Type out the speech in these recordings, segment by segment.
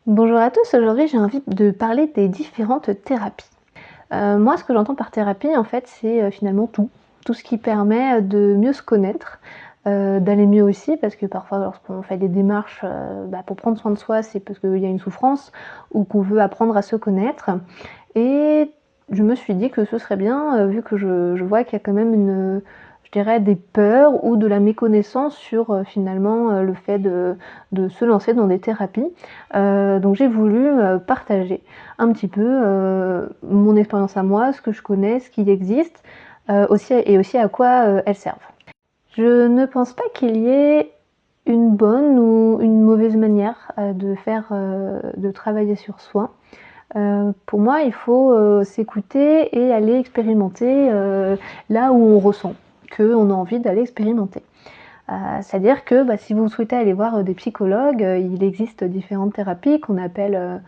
Bonjour à tous, aujourd'hui j'ai envie de parler des différentes thérapies. Moi ce que j'entends par thérapie en fait c'est, finalement tout. Tout ce qui permet de mieux se connaître, d'aller mieux aussi parce que parfois lorsqu'on fait des démarches, pour prendre soin de soi, c'est parce qu'il y a une souffrance ou qu'on veut apprendre à se connaître et je me suis dit que ce serait bien, vu que je vois qu'il y a quand même je dirais des peurs ou de la méconnaissance sur, finalement, le fait de se lancer dans des thérapies. Donc j'ai voulu, partager un petit peu, mon expérience à moi, ce que je connais, ce qui existe, aussi à quoi, elles servent. Je ne pense pas qu'il y ait une bonne ou une mauvaise manière, de travailler sur soi. Pour moi, il faut, s'écouter et aller expérimenter, là où on ressent qu'on a envie d'aller expérimenter. C'est-à-dire que, si vous souhaitez aller voir, des psychologues, il existe différentes thérapies qu'on appelle,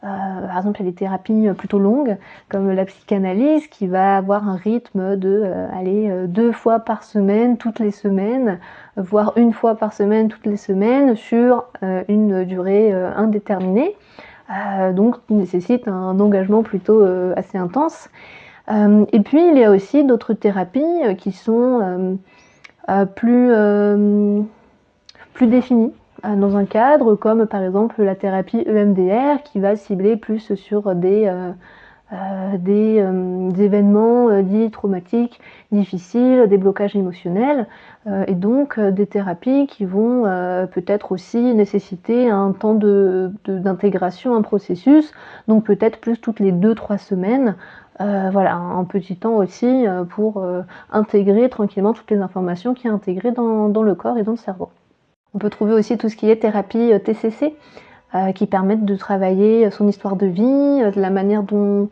par exemple, il y a des thérapies, plutôt longues, comme la psychanalyse qui va avoir un rythme de, 2 fois par semaine, toutes les semaines, voire 1 fois par semaine, toutes les semaines, sur, une durée, indéterminée. Donc qui nécessite un engagement plutôt, assez intense. Et puis il y a aussi d'autres thérapies, qui sont, plus définies, dans un cadre, comme par exemple la thérapie EMDR qui va cibler plus sur des événements, dits traumatiques, difficiles, des blocages émotionnels, et donc des thérapies qui vont, peut-être aussi nécessiter un temps d'intégration, un processus, donc peut-être plus toutes les 2-3 semaines. Voilà, un petit temps aussi, pour, intégrer tranquillement toutes les informations qu'il y a intégrées dans le corps et dans le cerveau. On peut trouver aussi tout ce qui est thérapie, TCC, qui permettent de travailler son histoire de vie, de la manière dont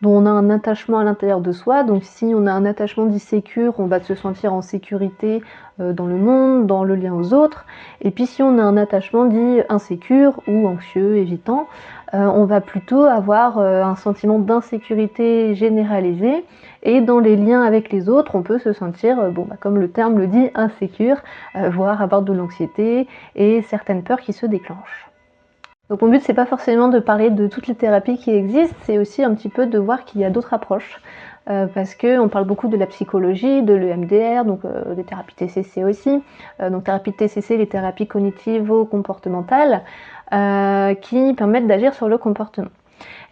on a un attachement à l'intérieur de soi. Donc si on a un attachement dit sécure, on va se sentir en sécurité, dans le monde, dans le lien aux autres. Et puis si on a un attachement dit insécure ou anxieux, évitant, on va plutôt avoir, un sentiment d'insécurité généralisé et dans les liens avec les autres, on peut se sentir, comme le terme le dit, insécure, voire avoir de l'anxiété et certaines peurs qui se déclenchent. Donc mon but c'est pas forcément de parler de toutes les thérapies qui existent, c'est aussi un petit peu de voir qu'il y a d'autres approches. Parce qu'on parle beaucoup de la psychologie, de l'EMDR, donc des thérapies TCC aussi. Donc thérapie TCC, les thérapies cognitivo-comportementales, qui permettent d'agir sur le comportement.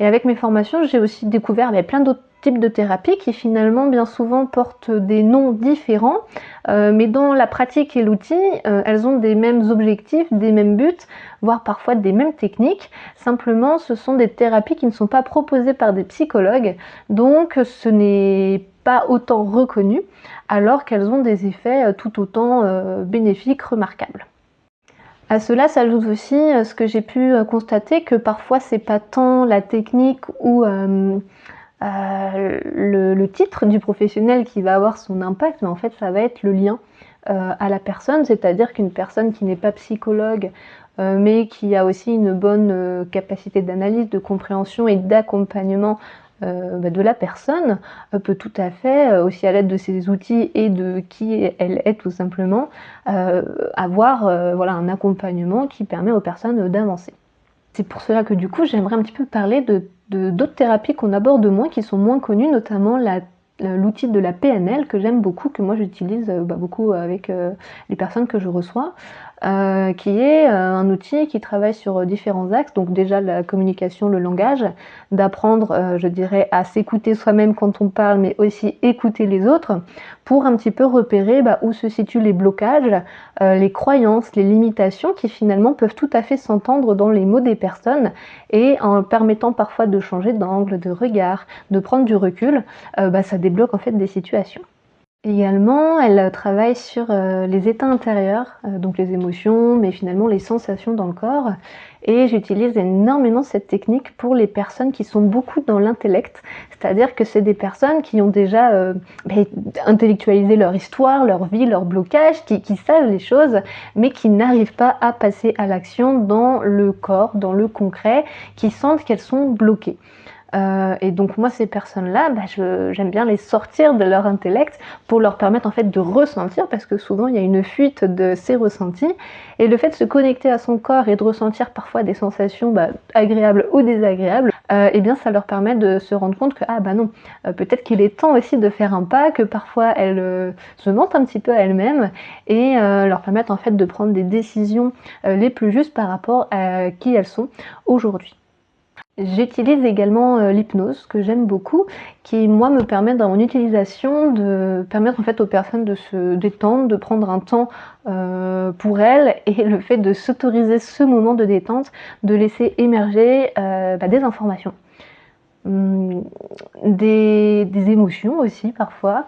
Et avec mes formations, j'ai aussi découvert plein d'autres types de thérapies qui finalement bien souvent portent des noms différents, mais dans la pratique et l'outil, elles ont des mêmes objectifs, des mêmes buts, voire parfois des mêmes techniques. Simplement, ce sont des thérapies qui ne sont pas proposées par des psychologues, donc ce n'est pas autant reconnu, alors qu'elles ont des effets tout autant bénéfiques, remarquables. À cela s'ajoute aussi ce que j'ai pu constater, que parfois c'est pas tant la technique ou le titre du professionnel qui va avoir son impact, mais en fait ça va être le lien à la personne, c'est-à-dire qu'une personne qui n'est pas psychologue, mais qui a aussi une bonne capacité d'analyse, de compréhension et d'accompagnement de la personne, peut tout à fait, aussi à l'aide de ses outils et de qui elle est tout simplement, avoir un accompagnement qui permet aux personnes d'avancer. C'est pour cela que du coup j'aimerais un petit peu parler d'autres thérapies qu'on aborde moins, qui sont moins connues, notamment l'outil de la PNL que j'aime beaucoup, que moi j'utilise beaucoup avec les personnes que je reçois, qui est un outil qui travaille sur différents axes. Donc déjà la communication, le langage, d'apprendre, je dirais, à s'écouter soi-même quand on parle, mais aussi écouter les autres, pour un petit peu repérer où se situent les blocages, les croyances, les limitations qui finalement peuvent tout à fait s'entendre dans les mots des personnes, et en permettant parfois de changer d'angle, de regard, de prendre du recul, ça débloque en fait des situations. Également, elle travaille sur les états intérieurs, donc les émotions, mais finalement les sensations dans le corps. Et j'utilise énormément cette technique pour les personnes qui sont beaucoup dans l'intellect, c'est-à-dire que c'est des personnes qui ont déjà intellectualisé leur histoire, leur vie, leur blocage, qui savent les choses, mais qui n'arrivent pas à passer à l'action dans le corps, dans le concret, qui sentent qu'elles sont bloquées. Et donc moi, ces personnes-là, j'aime bien les sortir de leur intellect pour leur permettre en fait de ressentir, parce que souvent il y a une fuite de ces ressentis, et le fait de se connecter à son corps et de ressentir parfois des sensations agréables ou désagréables, et bien ça leur permet de se rendre compte que non, peut-être qu'il est temps aussi de faire un pas, que parfois elles se mentent un petit peu à elles-mêmes, et leur permettre en fait de prendre des décisions les plus justes par rapport à qui elles sont aujourd'hui. J'utilise également l'hypnose, que j'aime beaucoup, qui moi me permet dans mon utilisation de permettre en fait aux personnes de se détendre, de prendre un temps pour elles, et le fait de s'autoriser ce moment de détente, de laisser émerger des informations, des émotions aussi parfois,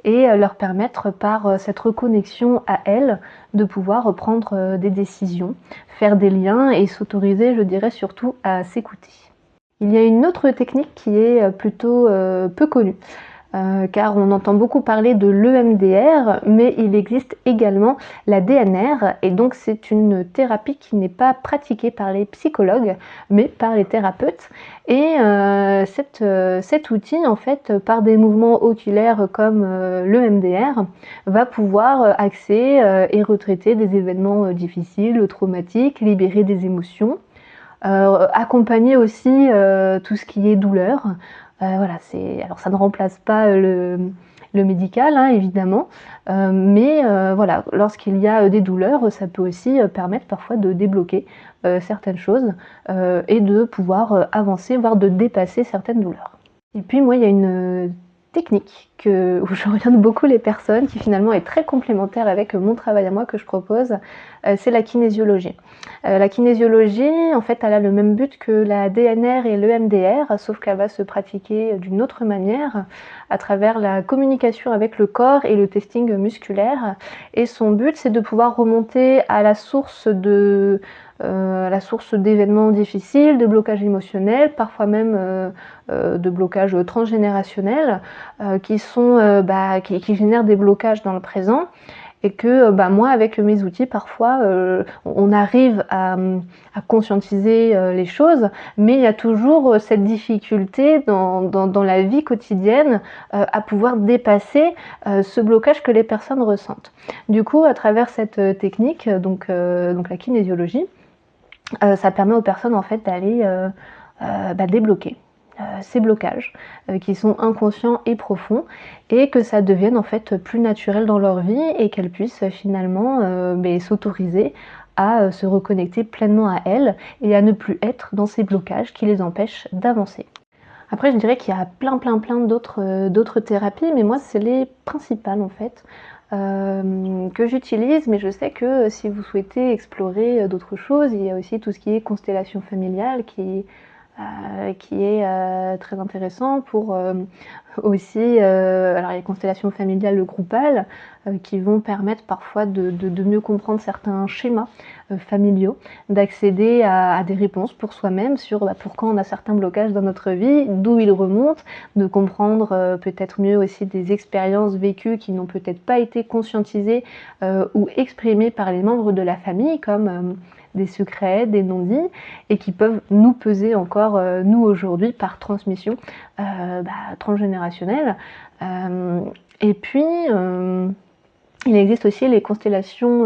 et leur permettre par cette reconnexion à elles de pouvoir prendre des décisions, faire des liens et s'autoriser, je dirais surtout, à s'écouter. Il y a une autre technique qui est plutôt peu connue, car on entend beaucoup parler de l'EMDR, mais il existe également la DNR, et donc c'est une thérapie qui n'est pas pratiquée par les psychologues, mais par les thérapeutes. Et cet outil, en fait, par des mouvements oculaires comme l'EMDR, va pouvoir axer et retraiter des événements difficiles, traumatiques, libérer des émotions. Accompagner aussi tout ce qui est douleur. Voilà, alors ça ne remplace pas le médical, hein, évidemment, mais voilà, lorsqu'il y a des douleurs, ça peut aussi permettre parfois de débloquer certaines choses et de pouvoir avancer, voire de dépasser certaines douleurs. Et puis moi, il y a une technique où j'oriente beaucoup les personnes, qui finalement est très complémentaire avec mon travail à moi que je propose, c'est la kinésiologie. La kinésiologie, en fait, elle a le même but que la DNR et l'EMDR, sauf qu'elle va se pratiquer d'une autre manière, à travers la communication avec le corps et le testing musculaire. Et son but, c'est de pouvoir remonter à la source d'événements difficiles, de blocages émotionnels, parfois même de blocages transgénérationnels, qui génèrent des blocages dans le présent. Et que moi, avec mes outils, parfois, on arrive à conscientiser les choses, mais il y a toujours cette difficulté dans la vie quotidienne à pouvoir dépasser ce blocage que les personnes ressentent. Du coup, à travers cette technique, donc la kinésiologie, ça permet aux personnes en fait d'aller débloquer ces blocages qui sont inconscients et profonds, et que ça devienne en fait plus naturel dans leur vie, et qu'elles puissent finalement s'autoriser à se reconnecter pleinement à elles et à ne plus être dans ces blocages qui les empêchent d'avancer. Après, je dirais qu'il y a plein d'autres thérapies, mais moi c'est les principales en fait que j'utilise. Mais je sais que si vous souhaitez explorer d'autres choses, il y a aussi tout ce qui est constellation familiale qui est très intéressant pour aussi, alors les constellations familiales groupales qui vont permettre parfois de mieux comprendre certains schémas familiaux, d'accéder à des réponses pour soi-même sur pourquoi on a certains blocages dans notre vie, d'où ils remontent, de comprendre peut-être mieux aussi des expériences vécues qui n'ont peut-être pas été conscientisées ou exprimées par les membres de la famille, comme des secrets, des non-dits, et qui peuvent nous peser encore, nous aujourd'hui, par transmission transgénérationnelle. Et puis, il existe aussi les constellations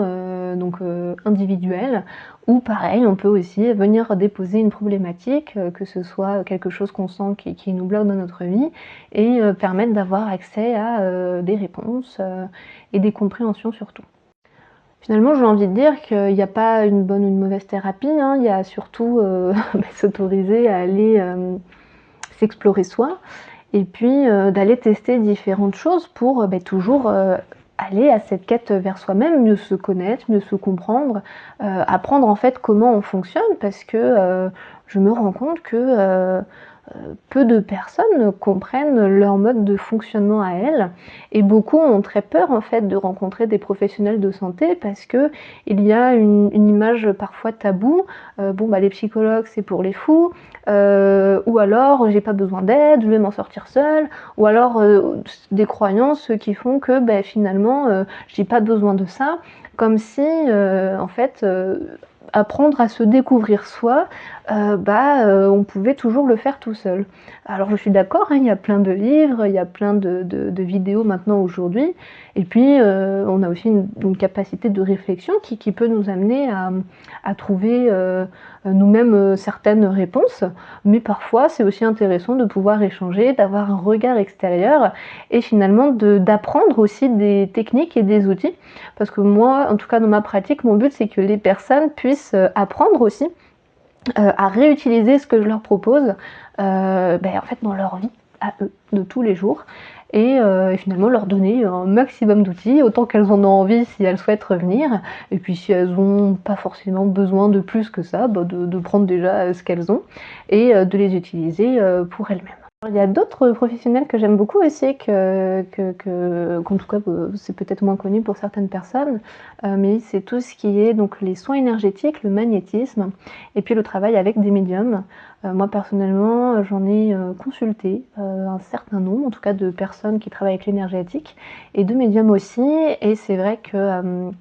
individuelles, où pareil, on peut aussi venir déposer une problématique, que ce soit quelque chose qu'on sent qui nous bloque dans notre vie, et permettre d'avoir accès à des réponses et des compréhensions surtout. Finalement, j'ai envie de dire qu'il n'y a pas une bonne ou une mauvaise thérapie, hein. Il y a surtout s'autoriser à aller s'explorer soi, et puis d'aller tester différentes choses pour toujours aller à cette quête vers soi-même, mieux se connaître, mieux se comprendre, apprendre en fait comment on fonctionne, parce que je me rends compte que peu de personnes comprennent leur mode de fonctionnement à elles, et beaucoup ont très peur en fait de rencontrer des professionnels de santé, parce que il y a une image parfois taboue. Les psychologues c'est pour les fous, ou alors j'ai pas besoin d'aide, je vais m'en sortir seule, ou alors des croyances qui font que finalement j'ai pas besoin de ça, comme si en fait apprendre à se découvrir soi, on pouvait toujours le faire tout seul. Alors je suis d'accord, hein, il y a plein de livres, il y a plein de vidéos maintenant aujourd'hui, et puis on a aussi une capacité de réflexion qui peut nous amener à trouver nous-mêmes certaines réponses, mais parfois c'est aussi intéressant de pouvoir échanger, d'avoir un regard extérieur, et finalement d'apprendre aussi des techniques et des outils, parce que moi, en tout cas dans ma pratique, mon but c'est que les personnes puissent apprendre aussi à réutiliser ce que je leur propose en fait dans leur vie à eux de tous les jours, et finalement leur donner un maximum d'outils, autant qu'elles en ont envie si elles souhaitent revenir, et puis si elles n'ont pas forcément besoin de plus que ça, de prendre déjà ce qu'elles ont et de les utiliser pour elles-mêmes. Il y a d'autres professionnels que j'aime beaucoup aussi, qu'en tout cas c'est peut-être moins connu pour certaines personnes, mais c'est tout ce qui est donc les soins énergétiques, le magnétisme, et puis le travail avec des médiums. Moi personnellement, j'en ai consulté un certain nombre, en tout cas de personnes qui travaillent avec l'énergétique, et de médiums aussi, et c'est vrai que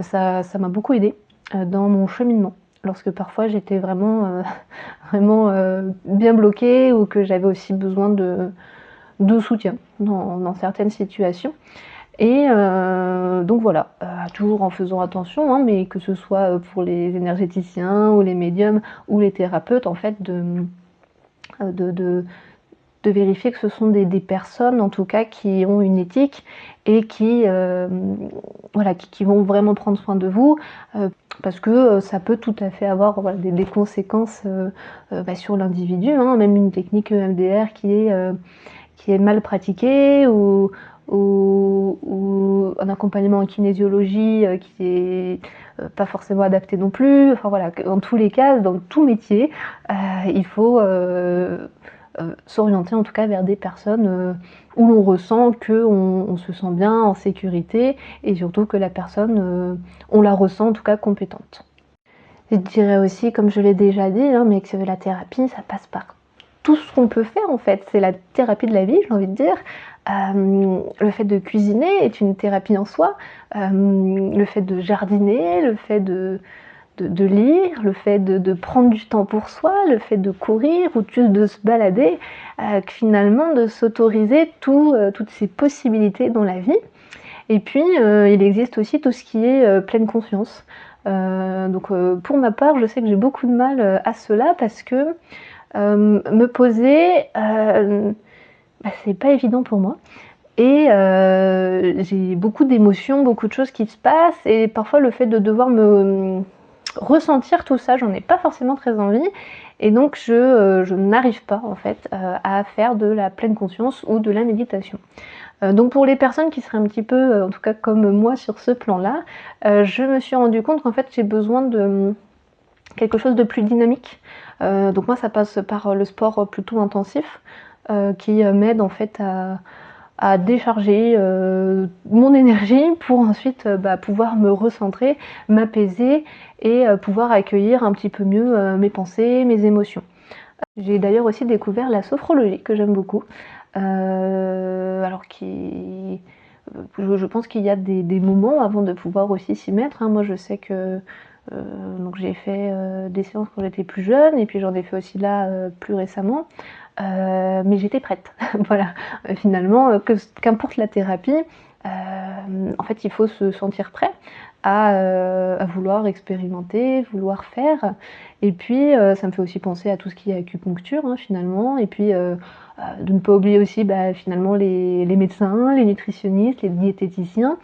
ça m'a beaucoup aidée dans mon cheminement. Lorsque parfois j'étais vraiment bien bloquée, ou que j'avais aussi besoin de soutien dans certaines situations. Et donc voilà, toujours en faisant attention, hein, mais que ce soit pour les énergéticiens ou les médiums ou les thérapeutes, en fait, de vérifier que ce sont des personnes, en tout cas, qui ont une éthique et qui vont vraiment prendre soin de vous, parce que ça peut tout à fait avoir des conséquences sur l'individu, hein, même une technique EMDR qui est mal pratiquée, ou un accompagnement en kinésiologie qui est pas forcément adapté non plus. Enfin voilà, en tous les cas, dans tout métier, il faut s'orienter en tout cas vers des personnes où l'on ressent qu'on se sent bien, en sécurité, et surtout que la personne, on la ressent en tout cas compétente. Je dirais aussi, comme je l'ai déjà dit, hein, mais que la thérapie, ça passe par tout ce qu'on peut faire en fait. C'est la thérapie de la vie, j'ai envie de dire. Le fait de cuisiner est une thérapie en soi. Le fait de jardiner, le fait de lire, le fait de prendre du temps pour soi, le fait de courir ou juste de se balader, finalement de s'autoriser toutes ces possibilités dans la vie. Et puis il existe aussi tout ce qui est pleine conscience. Pour ma part, je sais que j'ai beaucoup de mal à cela, parce que me poser, c'est pas évident pour moi. Et j'ai beaucoup d'émotions, beaucoup de choses qui se passent, et parfois le fait de devoir me ressentir tout ça, j'en ai pas forcément très envie, et donc je n'arrive pas en fait à faire de la pleine conscience ou de la méditation. Donc pour les personnes qui seraient un petit peu, en tout cas comme moi sur ce plan-là, je me suis rendu compte qu'en fait j'ai besoin de quelque chose de plus dynamique. Donc moi ça passe par le sport plutôt intensif, qui m'aide en fait à décharger mon énergie pour ensuite pouvoir me recentrer, m'apaiser, et pouvoir accueillir un petit peu mieux mes pensées, mes émotions. J'ai d'ailleurs aussi découvert la sophrologie, que j'aime beaucoup. Je pense qu'il y a des moments avant de pouvoir aussi s'y mettre, hein. Moi je sais que donc j'ai fait des séances quand j'étais plus jeune, et puis j'en ai fait aussi là plus récemment, mais j'étais prête. Voilà, finalement, qu'importe la thérapie, en fait il faut se sentir prêt à vouloir expérimenter, vouloir faire. Et puis ça me fait aussi penser à tout ce qui est acupuncture, hein, finalement, et puis de ne pas oublier aussi finalement les médecins, les nutritionnistes, les diététiciens,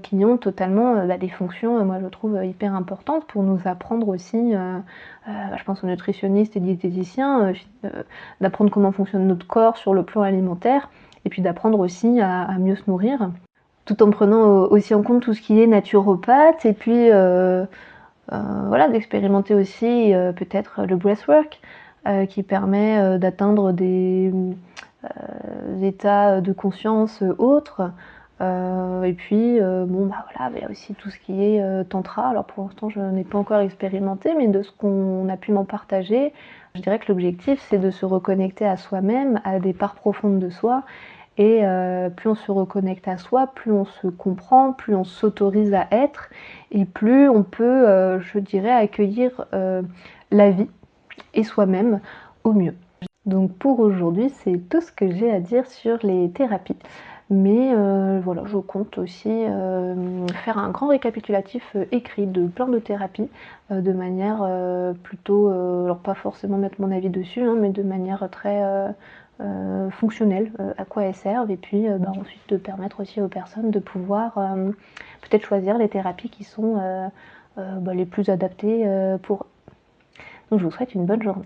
qui ont totalement des fonctions, moi je trouve hyper importantes pour nous apprendre aussi, je pense aux nutritionnistes et diététiciens, d'apprendre comment fonctionne notre corps sur le plan alimentaire, et puis d'apprendre aussi à mieux se nourrir, tout en prenant aussi en compte tout ce qui est naturopathe, et puis d'expérimenter aussi peut-être le breathwork, qui permet d'atteindre des états de conscience autres. Et puis il y a aussi tout ce qui est tantra. Alors pour l'instant je n'ai pas encore expérimenté, mais de ce qu'on a pu m'en partager, je dirais que l'objectif c'est de se reconnecter à soi-même, à des parts profondes de soi, et plus on se reconnecte à soi, plus on se comprend, plus on s'autorise à être et plus on peut, je dirais, accueillir la vie et soi-même au mieux. Donc pour aujourd'hui, c'est tout ce que j'ai à dire sur les thérapies. Mais voilà, je compte aussi faire un grand récapitulatif écrit de plein de thérapies de manière plutôt, alors pas forcément mettre mon avis dessus, hein, mais de manière très fonctionnelle, à quoi elles servent, et puis bah, ensuite de permettre aussi aux personnes de pouvoir peut-être choisir les thérapies qui sont bah, les plus adaptées pour eux. Donc je vous souhaite une bonne journée.